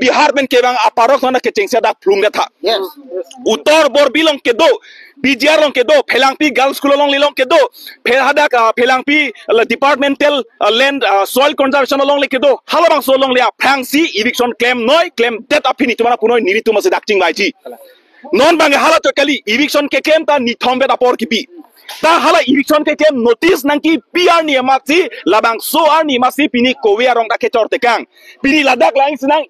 Bihar ben ke bang aparok na ke chengsa dak plung ga tha utor bor bilong ke do BGR long ke do Phelangpi girls school long lilong ke do Phelhadak Phelangpi departmental land soil conservation long le ke do halabang so long le phangsi eviction claim noi claim debt apini tumana punoi niri tuma se dak ching bai chi non bang hala to kali eviction ke claim ta ni thombe da por ki pi ta hala eviction ke claim notice nang ki PR ni amati labang so ar ni masi pini kowe arong da ke chorte kang pini ladak lang sinang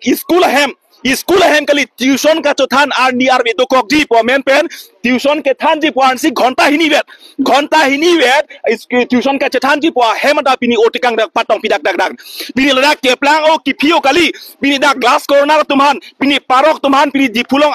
school hem kali tuition ka chothan ar ni ar beto kok ji po men pen tuition ke than ji puan si ghonta hini wet tuition ka chethan ji po hem da pini otikang dak patong pidak dak pini ladak ke plang o ki phio kali pini da glass corner tumhan pini parok tumhan pini ji phulong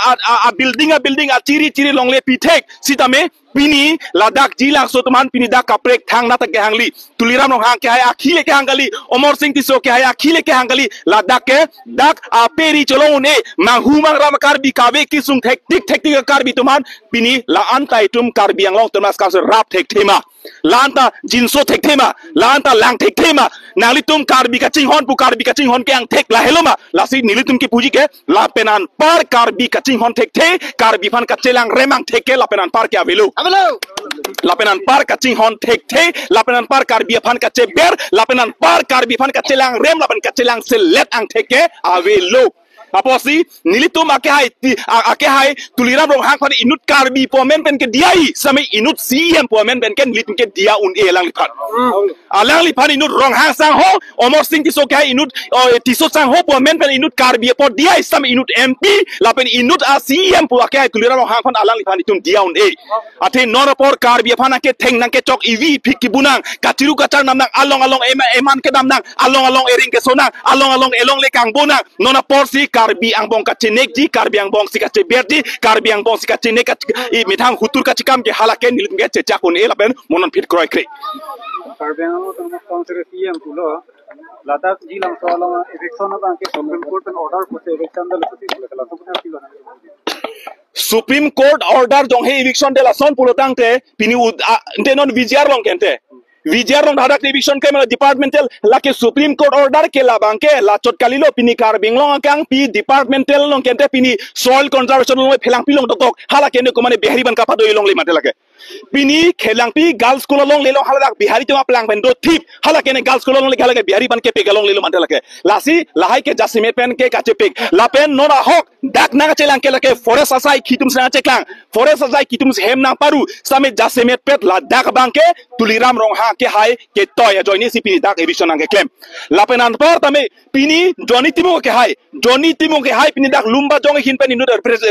a building a chiri long le pithek sitame pini ladak jilang so teman pini dak kaprek thang na tak ke hangli tuliram no hang ke hai akhi le ke hangali Omar Singh tiso ke hai akhi le ke hangali ladak ke dak aperi cholo ne manghu mang ram kar bi kawe ki sung thek tik kar bi tuman pini la antai tum kar bi ang long tumas ka rap thek thema lanta jinso thek thema lanta lang thek thema nali tum kar bi ka ching hon ke ang thek la heloma la si nili tum ki puji ke la penan par kar bi ka ching hon thek the kar bi fan ka chelang remang thek ke la penan par ke avelu lapenan par kacing hon tek te lapenan par kar biafan kace ber lapenan par kar biafan kace lang rem lapen kace lang selet ang teke avelo aposi nilitum ake hai tuliram rong hang pani inut karbi pomen pen ke diai same inut CM pomen pen ken nilitum ke dia un elang lipat alang lipat inut rong hang sang ho Omar Singh tiso ke inut tiso sang ho pomen pen inut karbi po diai same inut MP lapen inut CM po ake hai tuliram rong hang pan alang lipat itum dia un e ate norapor karbi pana ke theng nang ke chok EV phiki bunang katiru kachar namnang along eman ke namnang along ering ke sonang along elong le kang bonang nonapor si karbi ang bong kacenek ji karbi ang bong sika ceberdi karbi ang bong sika cenek i mitang hutur kacikam ke halaken nilim ke cecakun e laben monon pit kroy kre karbi ang tong conservative am pulo ladak jilang soalama eviction bang ke Supreme Court an order puse eviction da luti kala to puna kilo Supreme Court order jong he eviction de la son pulotang te pini denon vijar long kente Vijar rong hadak eviction ke mala departmental la ke Supreme Court order ke la bangke la chot kalilo pini kar binglong kang pi departmental long kente pini soil conservation long phelang pilong tok hala kene ko mane behari ban ka pado long le matela ke pini khelang pi girls school long le long hala dak bihari to plang ben do thip hala kene girls school long le hala ke bihari ban ke pe galong le lo matela ke lasi lahai ke jasime pen ke kache pek la pen nona hok dak na chelang ke la ke forest asai khitum sa cheklang forest asai khitum hem na paru same jasime pet la dak bangke tuliram rong ha ke hai ke toy joini si pini dak eviction ang ke claim lapenan par tame pini Johnny Timo ke hai pini dak lumba jong hin pen inu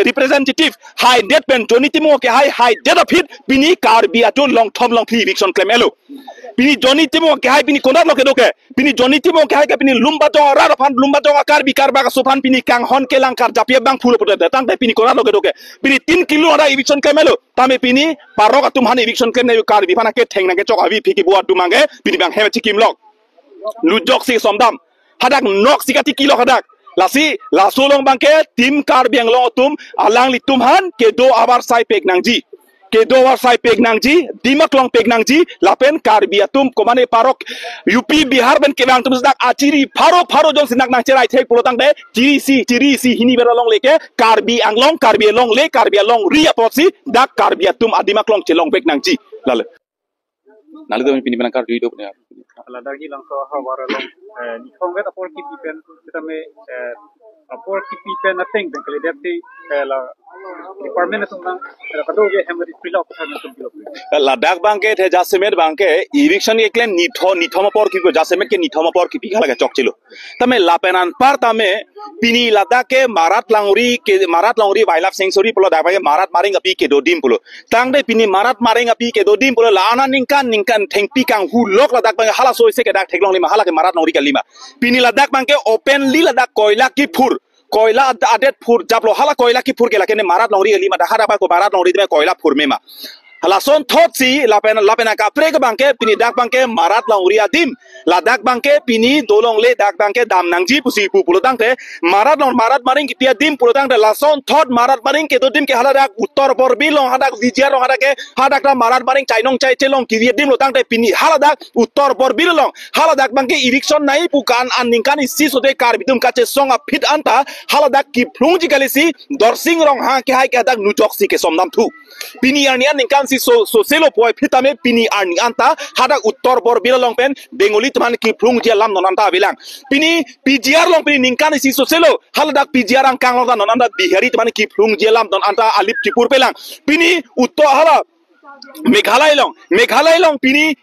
representative hai det pen Johnny Timo ke hai det of hit pini kar bi aton long thom long eviction claim elo pini Johnny Timo ke hai pini konar lo ke doke pini Johnny Timo ke hai ke pini lumba jong ra fan lumba jong kar bi kar ba ka sofan pini kang hon ke lang kar japie bang phulo pote datang te pini konar lo ke doke pini 3 kilo ra eviction claim elo tame pini parok atum han eviction claim ne kar bi fana ke theng na ke chok avi phiki buat dumange pini bang he chikim lok lujok si somdam hadak nok sikati kilo hadak lasi lasolong bangke tim kar biang long tum alang litum han ke do abar sai pek nangji dimak long pek nangji lapen kar biatum komane parok UP Bihar ben ke bang tum sedak aciri pharo jong sinak nang cerai thek pulotang de ciri si hini bera long leke kar bi anglong kar bi long le kar bi long ria posi dak kar biatum adimak long celong pek nangji lale nalu kami pini penangkar video punya ladak jilang so hawara long ni konget apor ki pipen kita me apor ki pipen nothing den kali depti la department tumang la kado ge hemari pila ko sa tum kilo ladak bangke the jasemet bangke eviction ke claim nithom apor ki jasemet ke nithom apor ki pikha laga chok chilo tame lapenan par tame pini ladak ke marat languri wildlife sanctuary pulo dak bangke marat maring api ke dodim pulo tangde pini marat maring api ke dodim pulo lana ningkan thengpi kang hu lok ladak bangke hala soi se ke dak theklong lima hala ke marat languri ka lima pini ladak bangke openly ladak koila ki phur koila adet phur japlo hala koila ki phur ke la kene marat languri lima da hada ba ko marat languri de koila phur mema hala son thot si lapena ka prek bangke pini dak bangke marat languri adim la dak bangke pini dolong le dak bangke dam nangji pusi pu pulutang te marat maring kitia dim pulutang te la son thot marat maring ke do dim ke haladak uttor por bilong hadak vijia rong hadake hadak la marat maring chainong chai chelong ki dim lutang te pini haladak uttor por bilong haladak bangke irikson nai pukan aningkan isi sode kar bitum kache songa fit anta haladak ki plungji kalisi dorsing rong ha ke hai ke hadak nujok si ke somdam thu pini arnian ningkan si so selo poi pitame pini arni anta hadak uttor por bilong pen bengoli teman ki plungji lam nonanta bilang pini PGR long pini ningkan isi so selo haladak PGR ang kang long nonanta bihari teman ki plungji lam non anta alip cipur pelang pini uttor hala Meghalaya long pini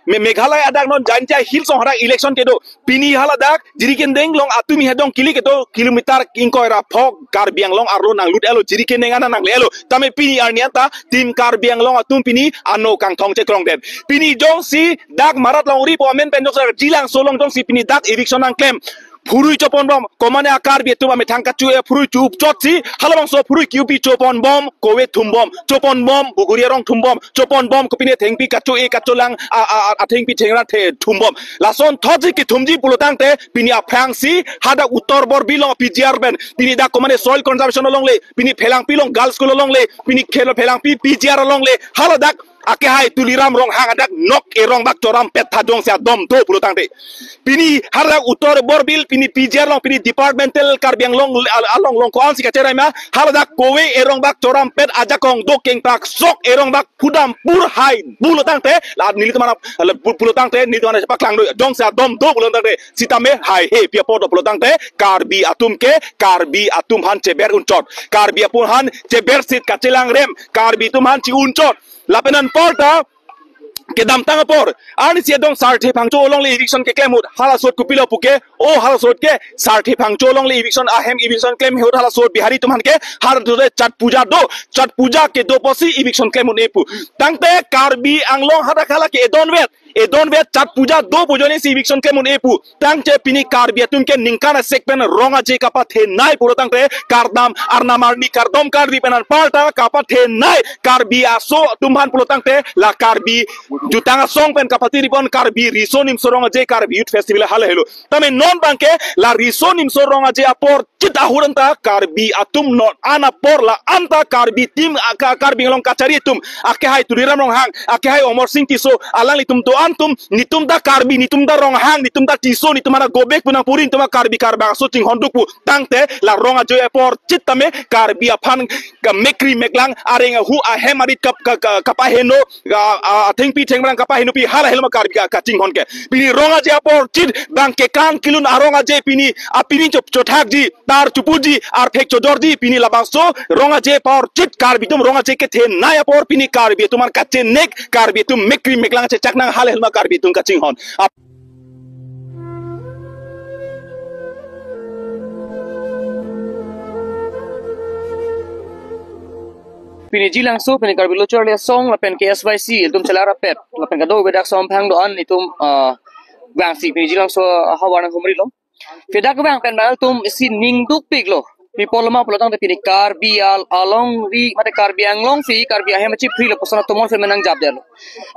Meghalaya adak non janjai hills on hadak election kedo pini haladak jiriken deng long atumi hedong kili kedo kilometer ingkoira phok karbiang long arlo nang lut elo jiriken deng ana nang lelo tame pini arniata tim karbiang long atum pini ano kang thong che krong den pini jong si dak marat long ri po amen pen jong jilang solong jong si pini dak eviction ang claim Purui chopon bom komane akar bi tu ame thangka chu e purui chup chotsi halabang so purui QP chopon bom kowe thum bom chopon bom buguria rong thum bom chopon bom kopine thengpi kachu e kachulang a thengpi thengra the thum bom lason thoji ki thumji pulotang te pini aphang si hada uttor bor bilong PGR ben pini da komane soil conservation long le pini phelang pilong girls school long le pini khelo phelang pi PGR long le haladak ake hai tuliram rong hangadak nok erong bak choram pet thadong sia dom do pulutang te pini harak uttor bor bil pini PGR long pini departmental karbiang long along ko ansi kacerai ma haladak kowe erong bak choram pet ajakong do keng tak sok erong bak pudam pur hai pulutang te la nili tamana pulutang te nili tamana pak lang do dong sia dom do pulutang te sitame hai he pia pod pulutang te karbi atum han ceber unchot karbi apun han ceber sit kacelang rem karbi tum han ci unchot lapenan porta ke dam tanga por ani sia dong sarthi phangcho long le eviction ke claim hut hala sot kupilo puke o hala sot ke sarthi phangcho long le eviction ahem eviction claim hut hala sot bihari tuman ke har dure chat puja ke do posi eviction claim ne pu tangte karbi anglong hada khala ke edon vet chat puja do pujoni si eviction claim ne pu tangche pini karbi atum ke ningkana sekpen ronga je kapa the nai puro tangte kardam arna marni kardom karbi penan palta kapa the nai karbi aso tumhan pulo tangte la karbi jutanga song pen kapatiri pon karbi risonim soronga je karbi youth festival hal helo tame non banke la risonim soronga je apor cita huranta karbi atum non ana por la anta karbi tim karbi long kacari tum ake hai tuliram rong hang ake hai omor sing tiso alang litum to antum nitum da karbi nitum da rong hang nitum da tiso nitum ana gobek punang purin tuma karbi karba so ting hondukpu tangte la ronga je apor citame karbi aphan mekri meklang arenga hu a hemarit kapa heno thing pi theng bang kapa henu pi hala helma karbi ka ting honke pini ronga je apor chit bang ke kan kilun aronga je pini apini chothak ji tar chupuji ar phek chodorji pini labangso ronga je por chit karbi tum ronga je ke the naya por pini karbi tuman kache nek karbi tum mekri meklang che chaknang hala helma karbi tum ka ching hon Pini jilang so pini karbi lochor le song la pen KSYC tum celara pet la pen kado bedak som phang do an itum bang si pini jilang so hawana humri lo fedak bang pen bal tum si ning duk pik lo pi polma polotang te pini karbi along ri mate karbi anglong fi karbi ahem chi free lo posana tomon fe menang jab der lo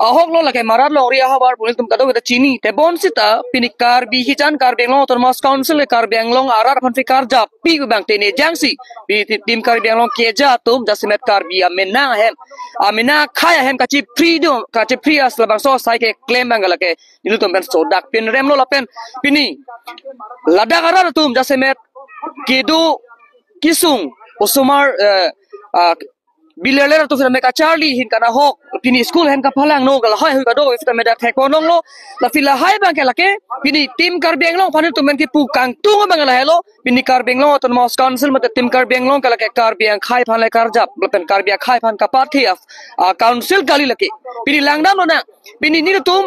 ahok lo la ke marar lo ri habar pul tum kado beta chini te bon sita pini karbi hichan karbi anglong tormas council le karbi anglong arar phan fi karja pi bang te ne jangsi pi tim karbi anglong ke ja tum jasimet karbi amena hem amena khaya hem kachi free do kachi free as la bang so sai ke claim bang la ke nilu tum ben so dak pin rem lo la pen pini ladak arar tum jasimet kedo kisung usumar bilelera tu fina meka Charlie hin kana hok pini school hen ka phalang no gal hai ka do ifta meda thekonong lo la fila hai bang ke lake pini tim karbeng long phanin tu men ki pu kang tu bang la hello pini karbeng long ton mos council mat tim karbeng long ka lake karbeng khai phan le karjap pen karbia khai phan ka pathi council gali lake pini langdam lo na pini ni tum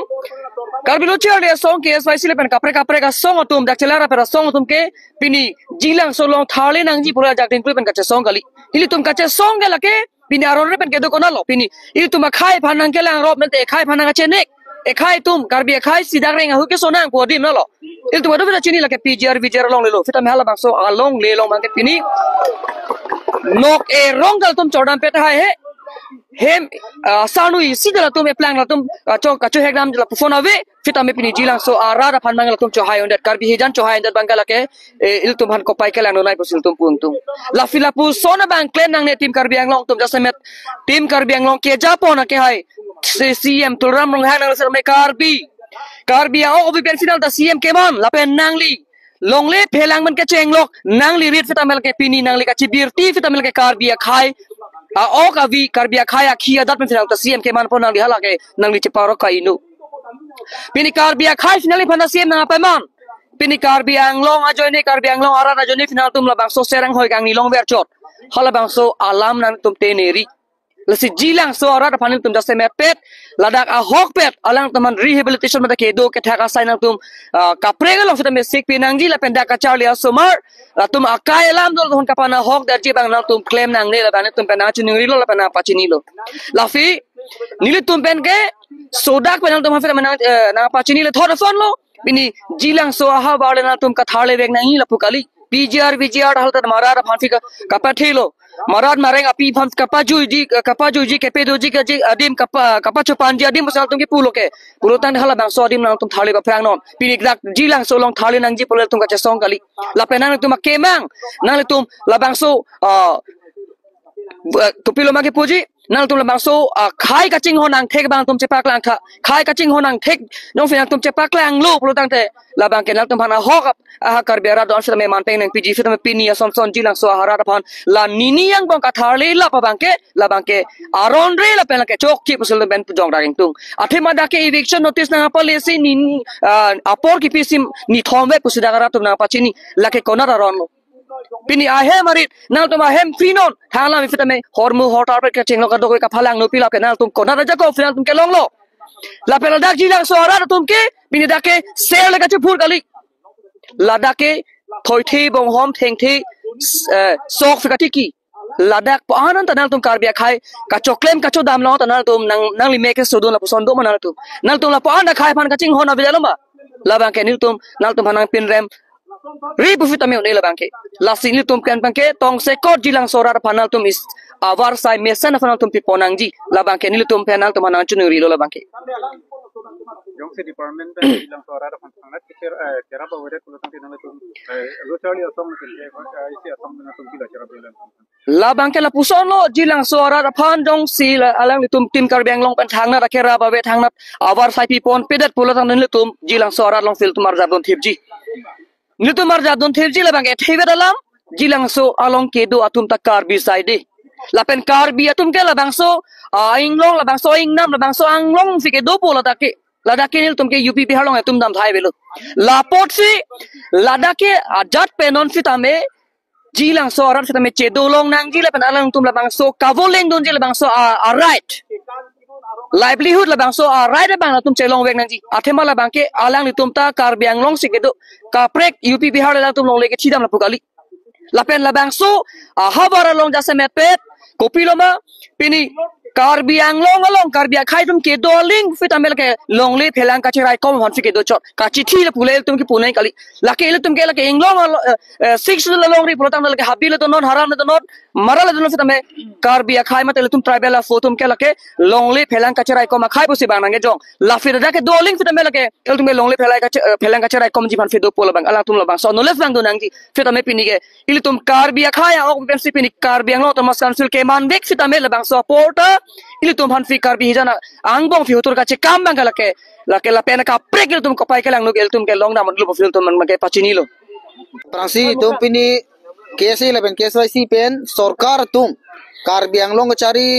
karbilo cherde song ke SYC le pen kapre ka song tum dak chelara pera song tum ke pini jilang solong thale nangji pura jak tin pen ka song gali ili tum ka song ga lake pini aron pen ke do konalo pini ili tum khai phanang ke lang rob nte khai phanang che nek e khai tum karbi khai sidang renga hu ke sonang ko dim nalo ili tum do chini lake PGR long le lo fita mela bang so along le long bang ke pini nok e rong gal tum chodam pet hai he hem sanui sidala tum e plan la tum cho ka cho hekram la phone ave fita me pini jilang so ara da phan mangala tum cho hai ondet kar bi hejan cho hai ondet bangala ke il tum han ko pai kelang no nai pusil tum pung tum la fila pu sona bang klen nang ne tim kar biang long tum jasemet tim kar biang long ke japo na ke hai CM tulram rong hang nang ser me kar bi a o bi pen final da CM ke man la pen nang li long le phelang man ke cheng lok nang li rit fita mel ke pini nang li ka chibirti fita mel ke kar bi a khai o ka vi karbia khaya khia dat men final ta CM ke man pon nang hala ke nang li cheparo ka inu pini karbia khai finally phana CM na pa man pini karbia anglong a joine karbia anglong ara na joine final tum la bang so serang hoi kang ni long ver chot hala bang so alam nan tum te neri la si jilang so ara ta phanil tum jaste met pet ladak a hok pet alang taman rehabilitation mata ke do ke thaka sai nang tum ka prega long fita me sik pinang ji la penda ka charli asomar la tum akai alam dol hon kapana hok dar ji bang nang tum claim nang ne la bang tum pena chunuri lo la pena pachini lo la fi nili tum pen ke sodak penal tum fita menang na pachini le thor fon lo bini jilang so ha bale na tum ka thale vek nang la pukali PGR hal ta mara phanfi ka pathilo Marad mareng api pham kapaju ji ke pedo ji ke ji adim kapacho panji adim masal tum ke pulo tan hala bang so adim nang tum thali ba prang non pinik dak jilang so long thali nang ji pole tum ka chesong kali la penang tum kemang nang tum la bang so tupilo ma ke puji nang tum la bang so khai ka ching honang thek bang tum chepak lang kha khai ka ching honang thek nong finang tum chepak lang lu pulo tang te la bang ke nang tum phana hok a kar bera don sa me man peng nang piji fit me pini son jilang so hara da phan la nini yang bang ka thale la pa bang ke aron re la pen ke chok chi pusul ben jong da ring tung athe ma da ke eviction notice na pa le si nini apor ki pisim ni thombe pusida gara tum na pa chini la ke kona da ron pini ahe marit nal tum ahem finon thala mi fit me hormu hotar pe ke chenglo ka do ka phalang no pila ke nal tum kona da ko final tum ke long lo la pen dak jilang so hara tum ke pini da ke sel le ka chu phur kali Ladak ke thoi thi bong hom theng thi sok fikati ki ladak po anan tanal tum karbia khai ka choklem ka chodam lo tanal tum nang li make so don la puson do manal tum nal tum la po anda khai phan ka ching hona bijalo ma labang ke nil tum nal tum hanang pin rem ri bu fitame ne labang ke la sin li tum kan pan ke tong se kot jilang sorar phanal tum is avar sai mesan phanal tum pi ponang ji labang ke nil tum phanal tum hanang chunu ri lo labang ke Yung si department ben bilang suara ada sangat kira bahwa ada kalau nanti nama tu lo cari asam mungkin isi asam dengan tu tidak cara bilang la bangke la puson lo jilang suara da phan dong si la alang li tum tim kar beng long pan thang na ra kera ba ve thang na avar sai pi pon pedat pulo tang li tum jilang suara long fil tumar jadon thipji ni tumar jadon thipji la bangke thebe dalam jilang so along ke do atum tak kar bi sai de la pen kar bi atum ke la bang so ing long la bang so ing nam la bang so ang long fi ke do pulo ta ke Ladak ke nil tumke UP Bihar long tum dam thai belo lapot si ladak ke ajat penon fitame jilang so arat fitame chedo long nang jila pen alang tum labang so kavoleng don jila bang so a right livelihood labang so a right bang tum chelong wek nang ji athema labang ke alang ni tum ta kar biang long sikedo ka prek UP Bihar la tum long leke chidam la pukali lapen labang so habara long jase mepet kopiloma pini Karbiang long karbia khai tum ke doling fitamel ke long le phelang ka chirai kom hon ke do chot ka chithi le pulel tum ki punai kali lake le tum ke lake inglong 6 le long ri protang le habil to non haram le to non maral le fitame karbia khai matel tum tribal la fotum ke lake long le phelang ka chirai kom khai pusi bang nge jong la fir da ke doling fitamel ke el tum ke long le phelang ka chirai kom ji ban fe do pol bang ala tum la bang so no le bang do nang ji fitame pini ke il tum karbia khai ok pensi pini karbia lo to mas council ke man dek fitame le bang support Ili tum han fikar bi hijana angbong fi hutur ka che kam bang lake la pena ka prek il tum kapai kelang nuk il tum ke long na mod lu fil tum man ke pachini lo Prangsi tum pini KSI leben KSYC pen sorkar tum kar biang long cari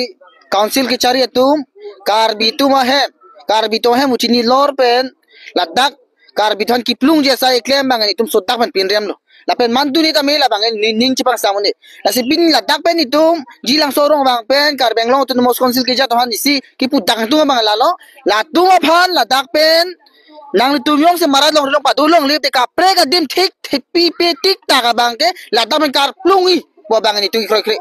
council ki cari tum kar bitu mahe kar bitu he muchini lor pen ladak kar bitan kiplung jasa claim bang tum sodak pen pinrem lo lapen mantu ni kami la bang ning cipang samune la si bin ladak pen itum jilang sorong bang pen kar bang long tu mos council ki jatuhan isi ki pudang tu bang lalo la tu phan ladak pen nang tu yong se marat long long padulong li te ka pre ka dim thik pi pe tik ta ka bang ke ladak pen kar plungi bo bang ni tu kroi kroi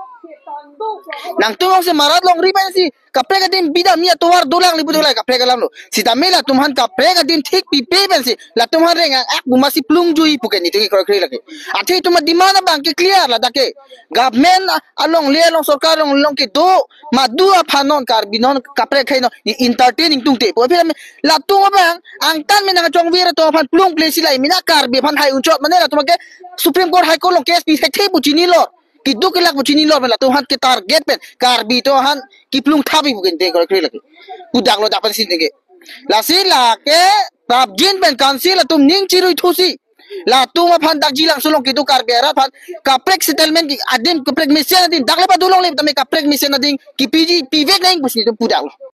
nang tu se marat long riba si kapre ka din bida mia tuar dolang libu dolai kapre ka lam lo si tamela tumhan kapre ka din thik pi pe ben si la tumhan renga ak buma si plung jui puke ni tu ki kor kri lagi athi tuma dimana bang ki clear la dake government along le long sarkar long ki do ma du phanon kar binon kapre khaino entertaining tungte po phir la tuma bang ang tan me na chong wir to phan plung place lai mina kar be phan hai unchot mane la tumake supreme court high court long case pi thek bu chini lo kidu ke lak bucini lor bela tuhan ke target pen kar bi to han kiplung thabi bukin te kor kri lagi udak lo dapat sin ke la si la ke prab jin pen council tum ning chirui thusi la tu ma phan dak jilang sulong kidu kar bera phan kaprek settlement ki adin kaprek mission adin dak le pa dulong le tame kaprek mission adin ki pg pivek naing busni tu pudak